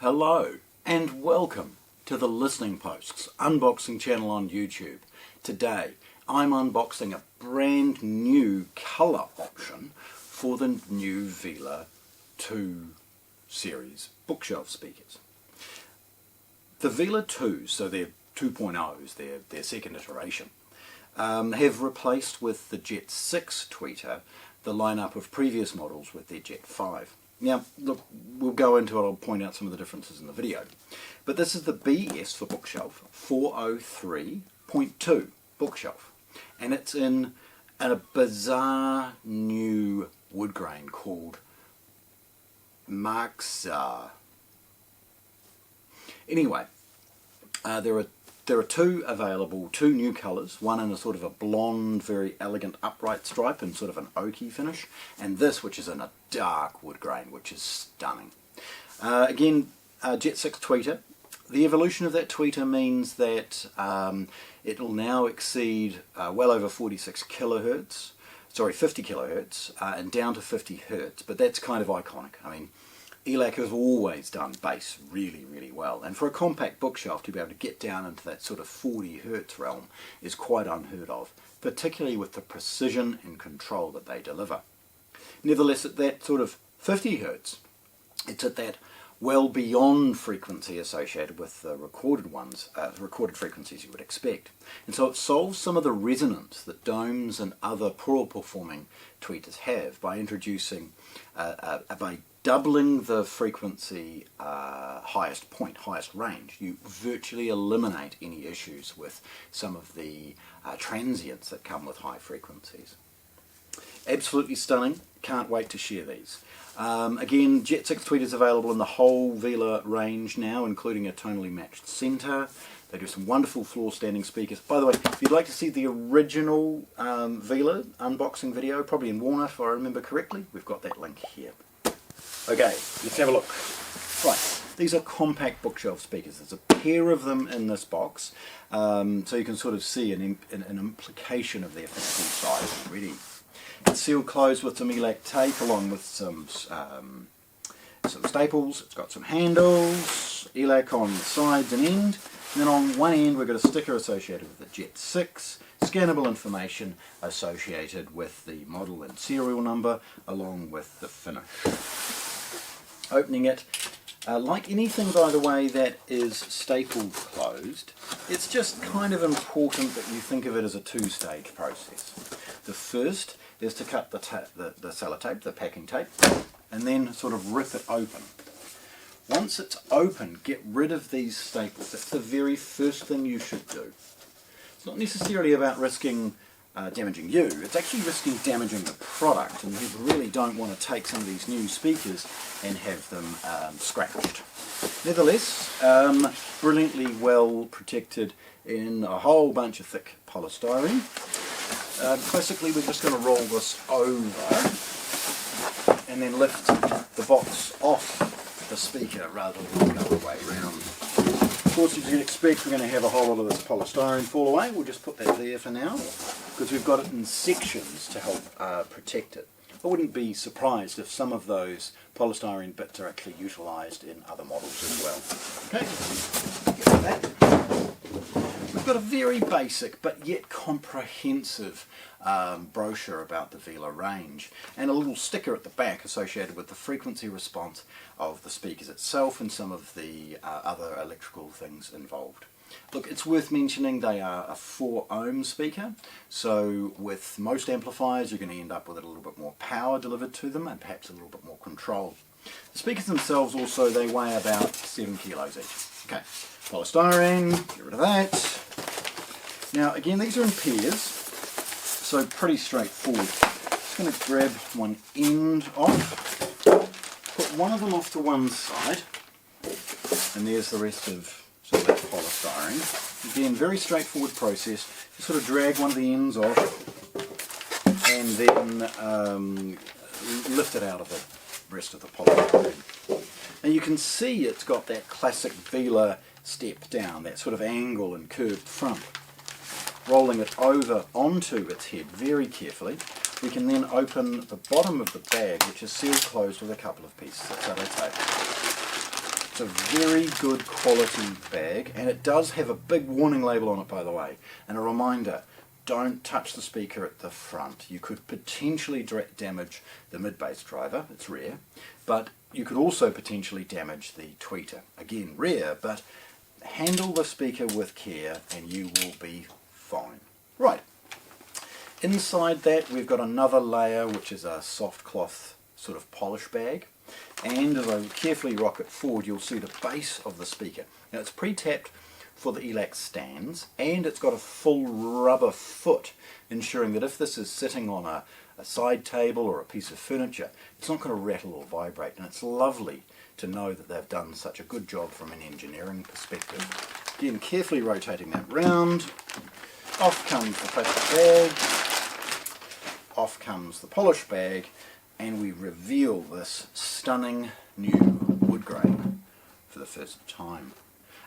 Hello and welcome to the Listening Posts unboxing channel on YouTube. Today I'm unboxing a brand new colour option for the new Vela 2 series bookshelf speakers. The Vela 2s, so they're 2.0s, their second iteration, have replaced with the JET 6 tweeter the lineup of previous models with their JET 5. Now, look, we'll go into it, I'll point out some of the differences in the video. But this is the BS for bookshelf 403.2 bookshelf. And it's in a bizarre new wood grain called MAKASSAR. Anyway, there are two available, two new colours, one in a sort of a blonde, very elegant upright stripe and sort of an oaky finish, and this which is in a dark wood grain, which is stunning. Again, JET 6 tweeter. The evolution of that tweeter means that it will now exceed well over 46 kilohertz, sorry 50 kilohertz, and down to 50 hertz, but that's kind of iconic. I mean, ELAC has always done bass really, really well, and for a compact bookshelf to be able to get down into that sort of 40 hertz realm is quite unheard of, particularly with the precision and control that they deliver. Nevertheless, at that sort of 50 hertz, it's at that well beyond frequency associated with the recorded ones, recorded frequencies you would expect. And so it solves some of the resonance that domes and other poor performing tweeters have by introducing, by doubling the frequency highest point, highest range. You virtually eliminate any issues with some of the transients that come with high frequencies. Absolutely stunning. Can't wait to share these. Again, JET 6 tweeters available in the whole Vela range now, including a tonally matched centre. They do some wonderful floor standing speakers. By the way, if you'd like to see the original Vela unboxing video, probably in walnut if I remember correctly, we've got that link here. Okay, let's have a look. Right, these are compact bookshelf speakers. There's a pair of them in this box, so you can sort of see an implication of their physical size already. It's sealed closed with some ELAC tape along with some staples. It's got some handles, ELAC on the sides and end, and then on one end we've got a sticker associated with the JET 6, scannable information associated with the model and serial number along with the finish. Opening it, like anything by the way that is stapled closed, it's just kind of important that you think of it as a two-stage process. The first is to cut the sellotape, the packing tape, and then sort of rip it open. Once it's open, get rid of these staples. That's the very first thing you should do. It's not necessarily about risking damaging you, it's actually risking damaging the product, and you really don't want to take some of these new speakers and have them scratched. Nevertheless, brilliantly well protected in a whole bunch of thick polystyrene. Basically we're just going to roll this over and then lift the box off the speaker rather than the other way around. Of course, as you'd expect, we're going to have a whole lot of this polystyrene fall away. We'll just put that there for now because we've got it in sections to help protect it. I wouldn't be surprised if some of those polystyrene bits are actually utilised in other models as well. Okay, get rid of that. We've got a very basic but yet comprehensive brochure about the Vela range and a little sticker at the back associated with the frequency response of the speakers itself and some of the other electrical things involved. Look, it's worth mentioning they are a 4 ohm speaker, so with most amplifiers you're going to end up with a little bit more power delivered to them and perhaps a little bit more control. The speakers themselves also, they weigh about 7 kilos each. Okay, polystyrene, get rid of that. Now again, these are in pairs, so pretty straightforward. Just going to grab one end off, put one of them off to one side, and there's the rest of that polystyrene. Again, very straightforward process. Just sort of drag one of the ends off and then lift it out of the rest of the polystyrene. Now you can see it's got that classic Vela step down, that sort of angle and curved front. Rolling it over onto its head very carefully, we can then open the bottom of the bag, which is sealed closed with a couple of pieces of sellotape. It's a very good quality bag, and it does have a big warning label on it, by the way, and a reminder, don't touch the speaker at the front. You could potentially damage the mid-bass driver. It's rare, but you could also potentially damage the tweeter. Again, rare, but handle the speaker with care and you will be fine. Right, inside that we've got another layer, which is a soft cloth sort of polish bag. And as I carefully rock it forward, you'll see the base of the speaker. Now it's pre-tapped for the ELAC stands, and it's got a full rubber foot, ensuring that if this is sitting on a side table or a piece of furniture, it's not going to rattle or vibrate. And it's lovely to know that they've done such a good job from an engineering perspective. Again, carefully rotating that round. Off comes the plastic bag, off comes the polish bag, and we reveal this stunning new wood grain for the first time.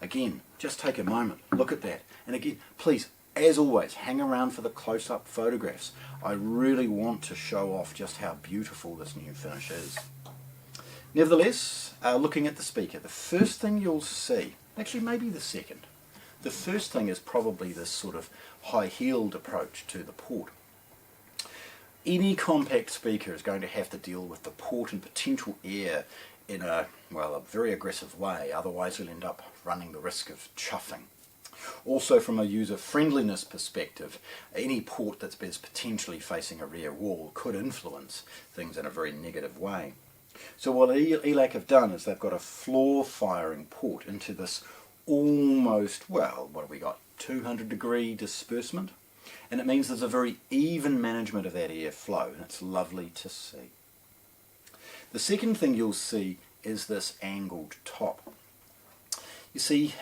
Again, just take a moment, look at that, and again, please, as always, hang around for the close-up photographs. I really want to show off just how beautiful this new finish is. Nevertheless, looking at the speaker, the first thing you'll see, actually maybe the second, the first thing is probably this sort of high-heeled approach to the port. Any compact speaker is going to have to deal with the port and potential air in a very aggressive way, otherwise you'll end up running the risk of chuffing. Also, from a user friendliness perspective, any port that's potentially facing a rear wall could influence things in a very negative way. So what ELAC have done is they've got a floor firing port into this almost, well, what have we got, 200-degree disbursement? And it means there's a very even management of that airflow, and it's lovely to see. The second thing you'll see is this angled top. You see,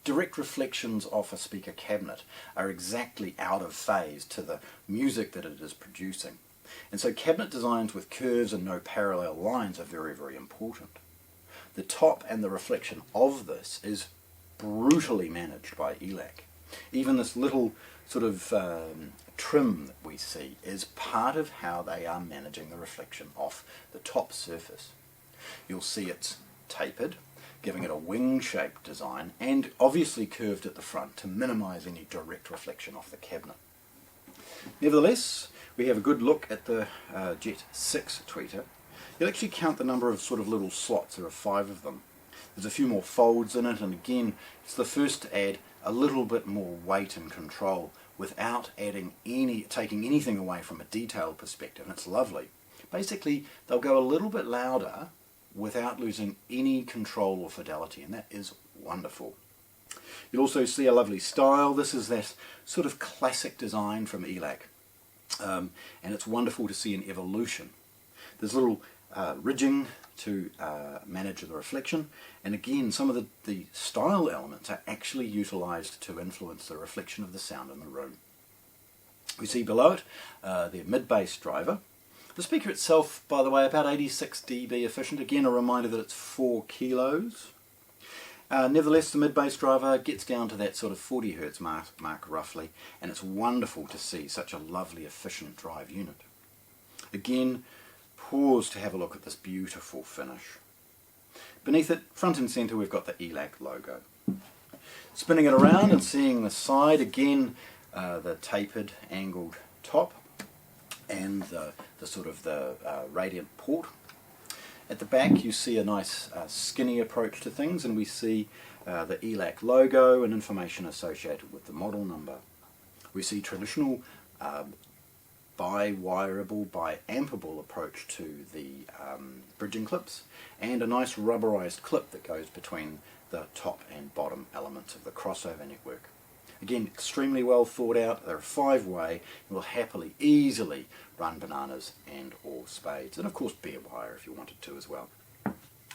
direct reflections off a speaker cabinet are exactly out of phase to the music that it is producing. And so cabinet designs with curves and no parallel lines are very, very important. The top and the reflection of this is brutally managed by ELAC. Even this little sort of trim that we see is part of how they are managing the reflection off the top surface. You'll see it's tapered, giving it a wing-shaped design, and obviously curved at the front to minimize any direct reflection off the cabinet. Nevertheless, we have a good look at the JET 6 tweeter. You'll actually count the number of sort of little slots. There are 5 of them. There's a few more folds in it, and again, it's the first to add a little bit more weight and control without taking anything away from a detailed perspective, and it's lovely. Basically, they'll go a little bit louder without losing any control or fidelity, and that is wonderful. You'll also see a lovely style. This is that sort of classic design from ELAC, and it's wonderful to see an evolution. There's little ridging to manage the reflection, and again, some of the style elements are actually utilized to influence the reflection of the sound in the room. We see below it the mid-bass driver. The speaker itself, by the way, about 86 dB efficient. Again, a reminder that it's 4 kilos. Nevertheless, the mid-bass driver gets down to that sort of 40 Hz mark roughly, and it's wonderful to see such a lovely, efficient drive unit. Again, pause to have a look at this beautiful finish. Beneath it, front and center, we've got the ELAC logo. Spinning it around and seeing the side, again, the tapered, angled top, and the sort of the radiant port. At the back you see a nice skinny approach to things, and we see the ELAC logo and information associated with the model number. We see traditional bi-wireable, bi-ampable approach to the bridging clips, and a nice rubberized clip that goes between the top and bottom elements of the crossover network. Again, extremely well thought out. They're a 5-way and will happily, easily run bananas and or spades, and of course bare wire if you wanted to as well.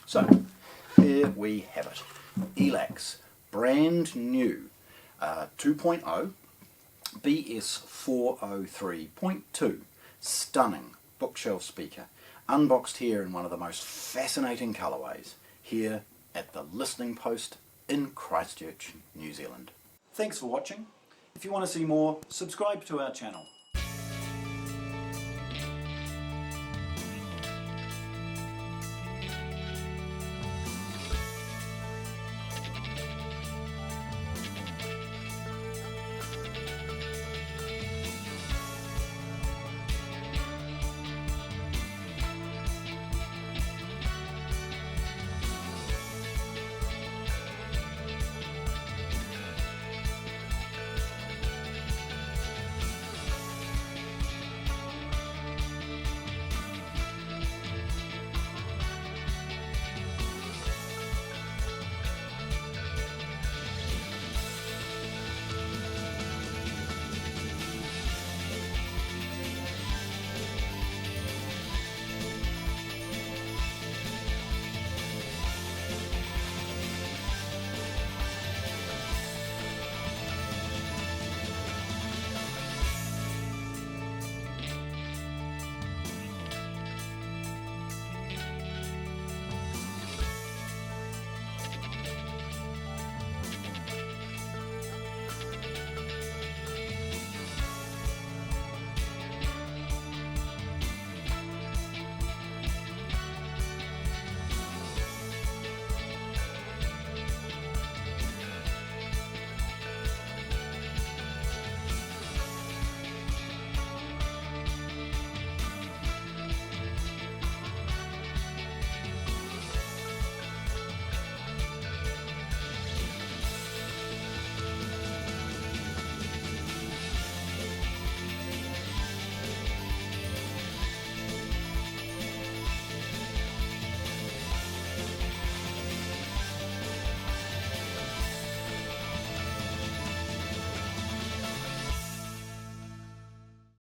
So, here we have it. ELAC's brand new 2.0 BS403.2 stunning bookshelf speaker, unboxed here in one of the most fascinating colourways, here at the Listening Post in Christchurch, New Zealand. Thanks for watching. If you want to see more, subscribe to our channel.